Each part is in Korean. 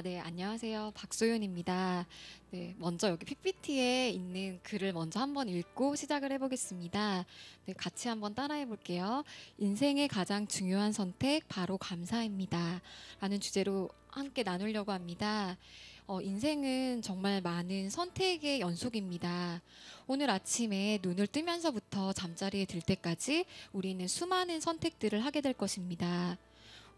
네, 안녕하세요. 박소윤입니다. 네, 먼저 여기 PPT에 있는 글을 먼저 한번 읽고 시작을 해보겠습니다. 네, 같이 한번 따라해 볼게요. 인생의 가장 중요한 선택, 바로 감사입니다. 라는 주제로 함께 나누려고 합니다. 인생은 정말 많은 선택의 연속입니다. 오늘 아침에 눈을 뜨면서부터 잠자리에 들 때까지 우리는 수많은 선택들을 하게 될 것입니다.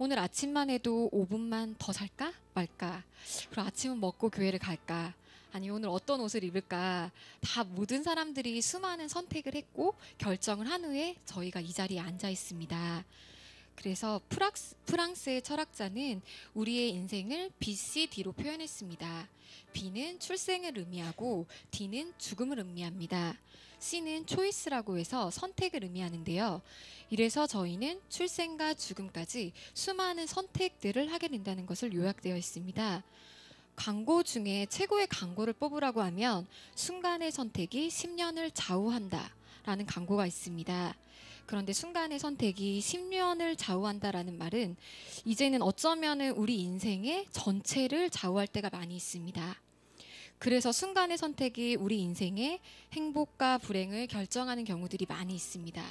오늘 아침만 해도 5분만 더 살까 말까? 그리고 아침은 먹고 교회를 갈까? 아니 오늘 어떤 옷을 입을까? 다 모든 사람들이 수많은 선택을 했고 결정을 한 후에 저희가 이 자리에 앉아 있습니다. 그래서 프랑스의 철학자는 우리의 인생을 BCD로 표현했습니다. B는 출생을 의미하고 D는 죽음을 의미합니다. C는 초이스라고 해서 선택을 의미하는데요. 이래서 저희는 출생과 죽음까지 수많은 선택들을 하게 된다는 것을 요약되어 있습니다. 광고 중에 최고의 광고를 뽑으라고 하면 순간의 선택이 10년을 좌우한다 라는 광고가 있습니다. 그런데 순간의 선택이 10년을 좌우한다라는 말은 이제는 어쩌면 우리 인생의 전체를 좌우할 때가 많이 있습니다. 그래서 순간의 선택이 우리 인생의 행복과 불행을 결정하는 경우들이 많이 있습니다.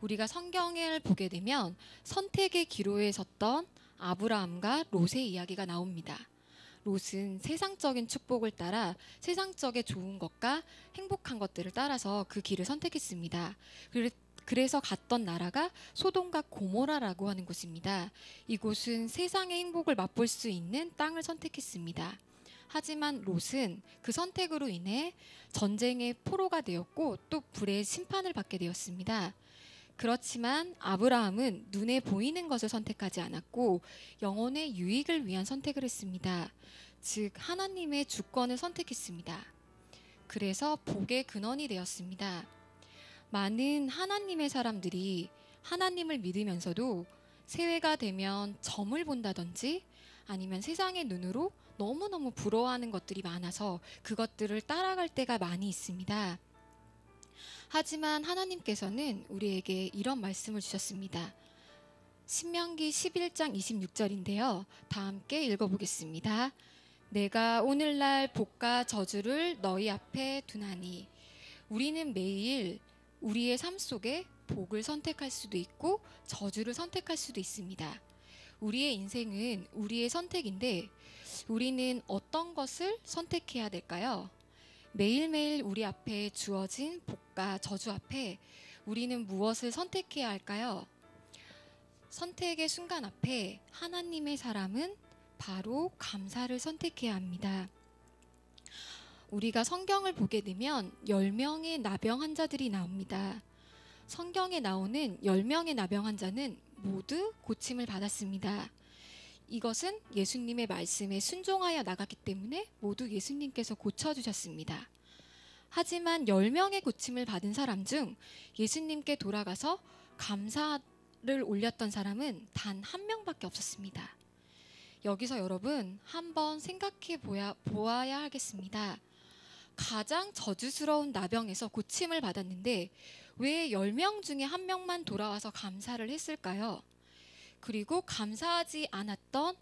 우리가 성경을 보게 되면 선택의 기로에 섰던 아브라함과 롯의 이야기가 나옵니다. 롯은 세상적인 축복을 따라 세상적인 좋은 것과 행복한 것들을 따라서 그 길을 선택했습니다. 그래서 갔던 나라가 소돔과 고모라라고 하는 곳입니다. 이곳은 세상의 행복을 맛볼 수 있는 땅을 선택했습니다. 하지만 롯은 그 선택으로 인해 전쟁의 포로가 되었고 또 불의 심판을 받게 되었습니다. 그렇지만 아브라함은 눈에 보이는 것을 선택하지 않았고 영혼의 유익을 위한 선택을 했습니다. 즉 하나님의 주권을 선택했습니다. 그래서 복의 근원이 되었습니다. 많은 하나님의 사람들이 하나님을 믿으면서도 새해가 되면 점을 본다든지 아니면 세상의 눈으로 너무너무 부러워하는 것들이 많아서 그것들을 따라갈 때가 많이 있습니다. 하지만 하나님께서는 우리에게 이런 말씀을 주셨습니다. 신명기 11장 26절인데요. 다 함께 읽어보겠습니다. 내가 오늘날 복과 저주를 너희 앞에 두나니. 우리는 매일 우리의 삶 속에 복을 선택할 수도 있고 저주를 선택할 수도 있습니다. 우리의 인생은 우리의 선택인데 우리는 어떤 것을 선택해야 될까요? 매일매일 우리 앞에 주어진 복과 저주 앞에 우리는 무엇을 선택해야 할까요? 선택의 순간 앞에 하나님의 사람은 바로 감사를 선택해야 합니다. 우리가 성경을 보게 되면 10명의 나병 환자들이 나옵니다. 성경에 나오는 10명의 나병 환자는 모두 고침을 받았습니다. 이것은 예수님의 말씀에 순종하여 나갔기 때문에 모두 예수님께서 고쳐주셨습니다. 하지만 10명의 고침을 받은 사람 중 예수님께 돌아가서 감사를 올렸던 사람은 단 한 명밖에 없었습니다. 여기서 여러분 한번 생각해 보아야 하겠습니다. 가장 저주스러운 나병에서 고침을 받았는데 왜 10명 중에 한 명만 돌아와서 감사를 했을까요? 그리고 감사하지 않았던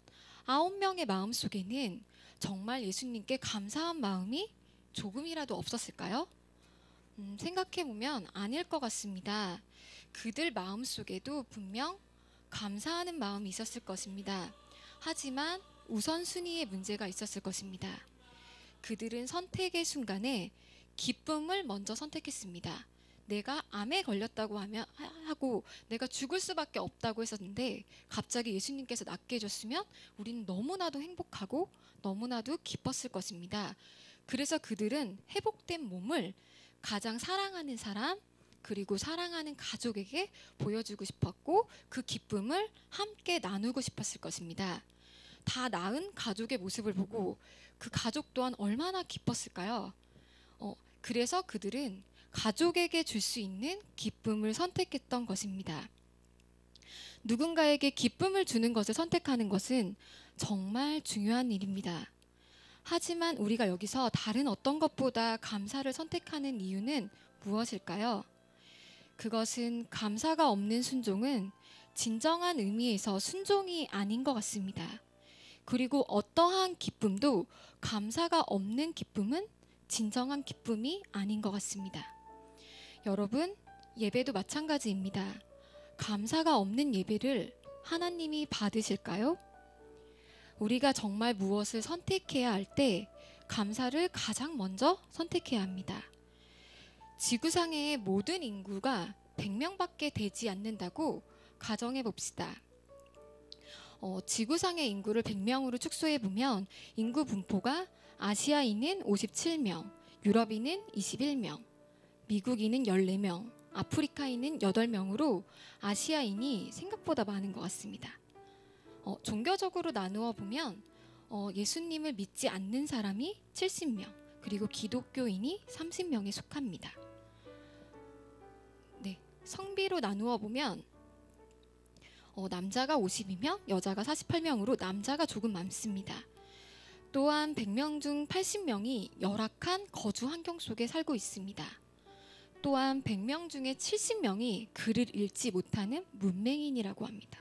9명의 마음 속에는 정말 예수님께 감사한 마음이 조금이라도 없었을까요? 생각해보면 아닐 것 같습니다. 그들 마음 속에도 분명 감사하는 마음이 있었을 것입니다. 하지만 우선순위의 문제가 있었을 것입니다. 그들은 선택의 순간에 기쁨을 먼저 선택했습니다. 내가 암에 걸렸다고 하고 내가 죽을 수밖에 없다고 했었는데 갑자기 예수님께서 낫게 해줬으면 우리는 너무나도 행복하고 너무나도 기뻤을 것입니다. 그래서 그들은 회복된 몸을 가장 사랑하는 사람 그리고 사랑하는 가족에게 보여주고 싶었고 그 기쁨을 함께 나누고 싶었을 것입니다. 다 나은 가족의 모습을 보고 그 가족 또한 얼마나 기뻤을까요? 그래서 그들은 가족에게 줄 수 있는 기쁨을 선택했던 것입니다. 누군가에게 기쁨을 주는 것을 선택하는 것은 정말 중요한 일입니다. 하지만 우리가 여기서 다른 어떤 것보다 감사를 선택하는 이유는 무엇일까요? 그것은 감사가 없는 순종은 진정한 의미에서 순종이 아닌 것 같습니다. 그리고 어떠한 기쁨도 감사가 없는 기쁨은 진정한 기쁨이 아닌 것 같습니다. 여러분, 예배도 마찬가지입니다. 감사가 없는 예배를 하나님이 받으실까요? 우리가 정말 무엇을 선택해야 할 때 감사를 가장 먼저 선택해야 합니다. 지구상의 모든 인구가 100명밖에 되지 않는다고 가정해 봅시다. 지구상의 인구를 100명으로 축소해 보면 인구 분포가 아시아인은 57명, 유럽인은 21명, 미국인은 14명, 아프리카인은 8명으로 아시아인이 생각보다 많은 것 같습니다. 종교적으로 나누어 보면 예수님을 믿지 않는 사람이 70명, 그리고 기독교인이 30명에 속합니다. 네, 성비로 나누어 보면 남자가 50이명, 여자가 48명으로 남자가 조금 많습니다. 또한 100명 중 80명이 열악한 거주 환경 속에 살고 있습니다. 또한 100명 중에 70명이 글을 읽지 못하는 문맹인이라고 합니다.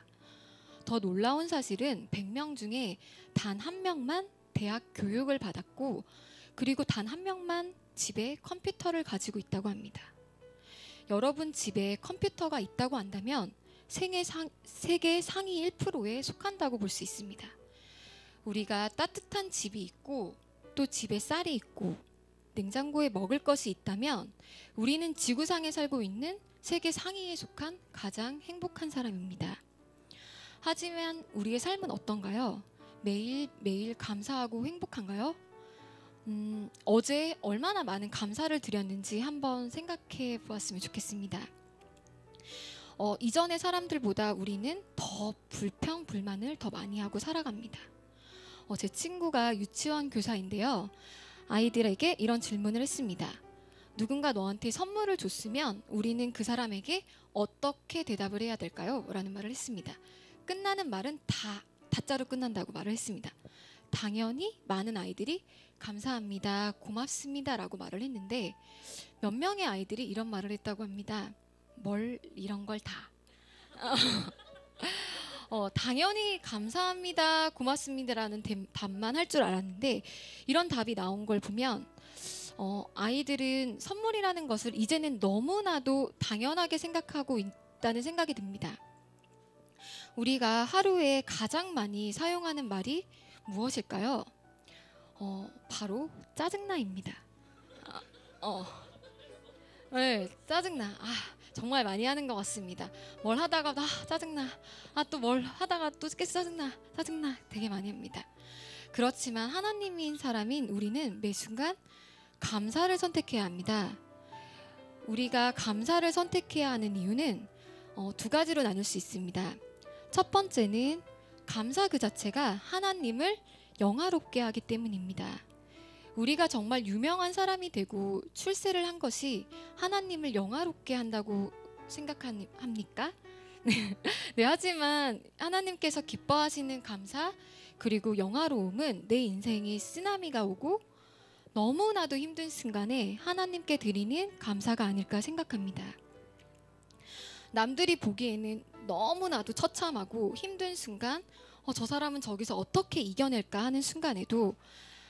더 놀라운 사실은 100명 중에 단 한 명만 대학 교육을 받았고, 그리고 단 한 명만 집에 컴퓨터를 가지고 있다고 합니다. 여러분 집에 컴퓨터가 있다고 한다면 세계 상위 1%에 속한다고 볼 수 있습니다. 우리가 따뜻한 집이 있고 또 집에 쌀이 있고 냉장고에 먹을 것이 있다면 우리는 지구상에 살고 있는 세계 상위에 속한 가장 행복한 사람입니다. 하지만 우리의 삶은 어떤가요? 매일매일 감사하고 행복한가요? 어제 얼마나 많은 감사를 드렸는지 한번 생각해 보았으면 좋겠습니다. 이전의 사람들보다 우리는 더 불평불만을 더 많이 하고 살아갑니다. 제 친구가 유치원 교사인데요. 아이들에게 이런 질문을 했습니다. 누군가 너한테 선물을 줬으면 우리는 그 사람에게 어떻게 대답을 해야 될까요? 라는 말을 했습니다. 끝나는 말은 다자로 끝난다고 말을 했습니다. 당연히 많은 아이들이 감사합니다, 고맙습니다 라고 말을 했는데 몇 명의 아이들이 이런 말을 했다고 합니다. 뭘 이런 걸 다. 당연히 감사합니다, 고맙습니다라는 답만 할 줄 알았는데 이런 답이 나온 걸 보면 아이들은 선물이라는 것을 이제는 너무나도 당연하게 생각하고 있다는 생각이 듭니다. 우리가 하루에 가장 많이 사용하는 말이 무엇일까요? 바로 짜증나입니다. 네, 짜증나. 정말 많이 하는 것 같습니다. 뭘 하다가 짜증나. 또 뭘 하다가 또 계속 짜증나. 되게 많이 합니다. 그렇지만 하나님인 사람인 우리는 매 순간 감사를 선택해야 합니다. 우리가 감사를 선택해야 하는 이유는 두 가지로 나눌 수 있습니다. 첫 번째는 감사 그 자체가 하나님을 영화롭게 하기 때문입니다. 우리가 정말 유명한 사람이 되고 출세를 한 것이 하나님을 영화롭게 한다고 생각합니까? 네, 하지만 하나님께서 기뻐하시는 감사 그리고 영화로움은 내 인생에 쓰나미가 오고 너무나도 힘든 순간에 하나님께 드리는 감사가 아닐까 생각합니다. 남들이 보기에는 너무나도 처참하고 힘든 순간 저 사람은 저기서 어떻게 이겨낼까 하는 순간에도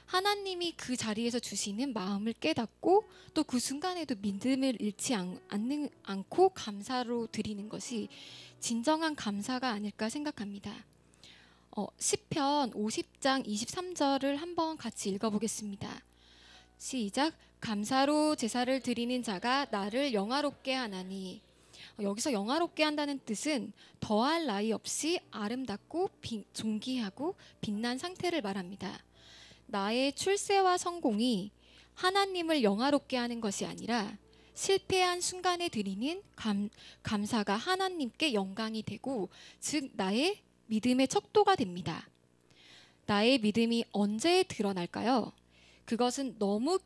하나님이 그 자리에서 주시는 마음을 깨닫고 또 그 순간에도 믿음을 잃지 않고 감사로 드리는 것이 진정한 감사가 아닐까 생각합니다. 시편 50장 23절을 한번 같이 읽어보겠습니다. 시작. 감사로 제사를 드리는 자가 나를 영화롭게 하나니. 여기서 영화롭게 한다는 뜻은 더할 나위 없이 아름답고 존귀하고 빛난 상태를 말합니다. 나의 출세와 성공이 하나님을 영화롭게 하는 것이 아니라 실패한 순간에 드리는 감사가 하나님께 영광이 되고, 즉 나의 믿음의 척도가 됩니다. 나의 믿음이 언제 드러날까요? 그것은 너무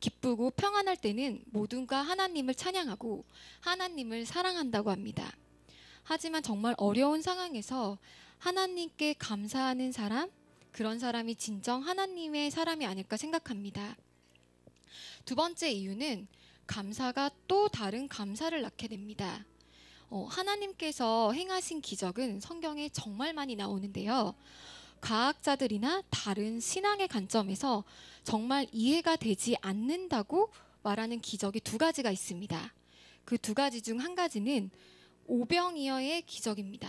기쁘고 평안할 때는 모두가 하나님을 찬양하고 하나님을 사랑한다고 합니다. 하지만 정말 어려운 상황에서 하나님께 감사하는 사람, 그런 사람이 진정 하나님의 사람이 아닐까 생각합니다. 두 번째 이유는 감사가 또 다른 감사를 낳게 됩니다. 하나님께서 행하신 기적은 성경에 정말 많이 나오는데요. 과학자들이나 다른 신앙의 관점에서 정말 이해가 되지 않는다고 말하는 기적이 두 가지가 있습니다. 그 두 가지 중 한 가지는 오병이어의 기적입니다.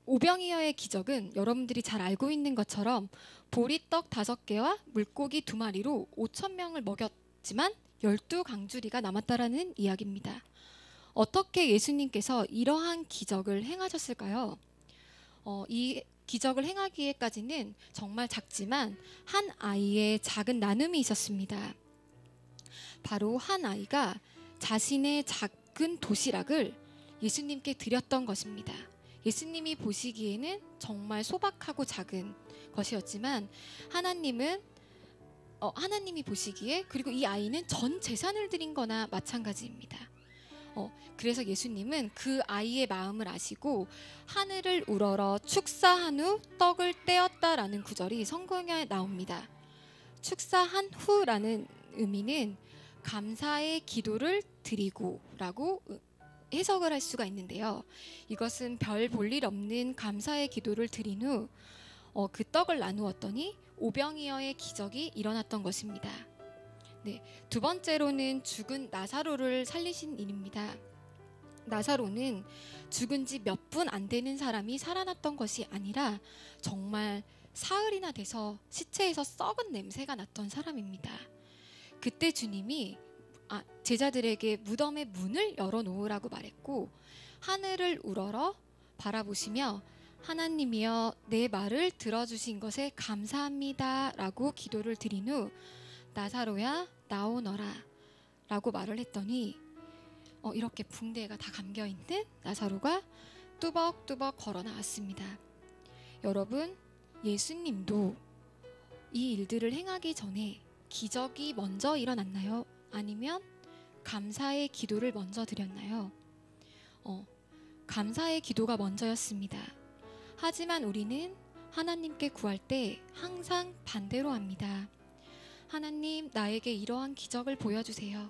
오병이어의 기적은 여러분들이 잘 알고 있는 것처럼 보리떡 5개와 물고기 2마리로 5,000명을 먹였지만 12강주리가 남았다라는 이야기입니다. 어떻게 예수님께서 이러한 기적을 행하셨을까요? 이 기적을 행하기에까지는 정말 작지만 한 아이의 작은 나눔이 있었습니다. 바로 한 아이가 자신의 작은 도시락을 예수님께 드렸던 것입니다. 예수님이 보시기에는 정말 소박하고 작은 것이었지만 하나님이 보시기에, 그리고 이 아이는 전 재산을 드린 거나 마찬가지입니다. 그래서 예수님은 그 아이의 마음을 아시고 하늘을 우러러 축사한 후 떡을 떼었다라는 구절이 성경에 나옵니다. 축사한 후라는 의미는 감사의 기도를 드리고 라고 해석을 할 수가 있는데요. 이것은 별 볼 일 없는 감사의 기도를 드린 후 그 떡을 나누었더니 오병이어의 기적이 일어났던 것입니다. 네, 두 번째로는 죽은 나사로를 살리신 일입니다. 나사로는 죽은 지 몇 분 안 되는 사람이 살아났던 것이 아니라 정말 사흘이나 돼서 시체에서 썩은 냄새가 났던 사람입니다. 그때 주님이 제자들에게 무덤의 문을 열어놓으라고 말했고 하늘을 우러러 바라보시며 하나님이여 내 말을 들어주신 것에 감사합니다 라고 기도를 드린 후 나사로야 나오너라 라고 말을 했더니 이렇게 붕대가 다 감겨있는 나사로가 뚜벅뚜벅 걸어 나왔습니다. 여러분, 예수님도 이 일들을 행하기 전에 기적이 먼저 일어났나요? 아니면 감사의 기도를 먼저 드렸나요? 감사의 기도가 먼저였습니다. 하지만 우리는 하나님께 구할 때 항상 반대로 합니다. 하나님, 나에게 이러한 기적을 보여주세요.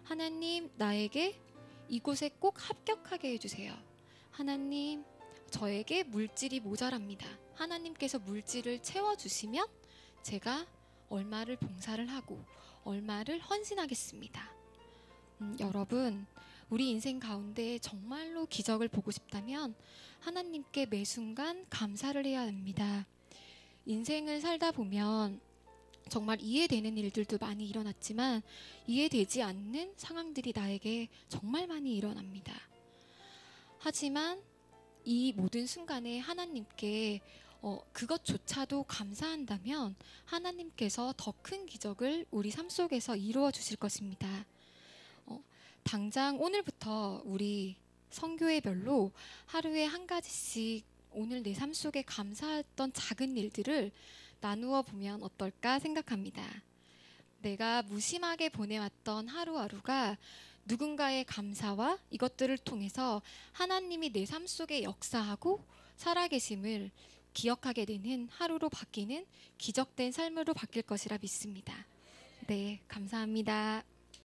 하나님, 나에게 이곳에 꼭 합격하게 해주세요. 하나님, 저에게 물질이 모자랍니다. 하나님께서 물질을 채워주시면 제가 얼마를 봉사를 하고 얼마를 헌신하겠습니다. 여러분, 우리 인생 가운데 정말로 기적을 보고 싶다면 하나님께 매 순간 감사를 해야 합니다. 인생을 살다 보면 정말 이해되는 일들도 많이 일어났지만 이해되지 않는 상황들이 나에게 정말 많이 일어납니다. 하지만 이 모든 순간에 하나님께 그것조차도 감사한다면 하나님께서 더 큰 기적을 우리 삶 속에서 이루어 주실 것입니다. 당장 오늘부터 우리 선교회별로 하루에 한 가지씩 오늘 내 삶 속에 감사했던 작은 일들을 나누어 보면 어떨까 생각합니다. 내가 무심하게 보내왔던 하루하루가 누군가의 감사와 이것들을 통해서 하나님이 내 삶 속에 역사하고 살아계심을 기억하게 되는 하루로 바뀌는 기적된 삶으로 바뀔 것이라 믿습니다. 네, 감사합니다.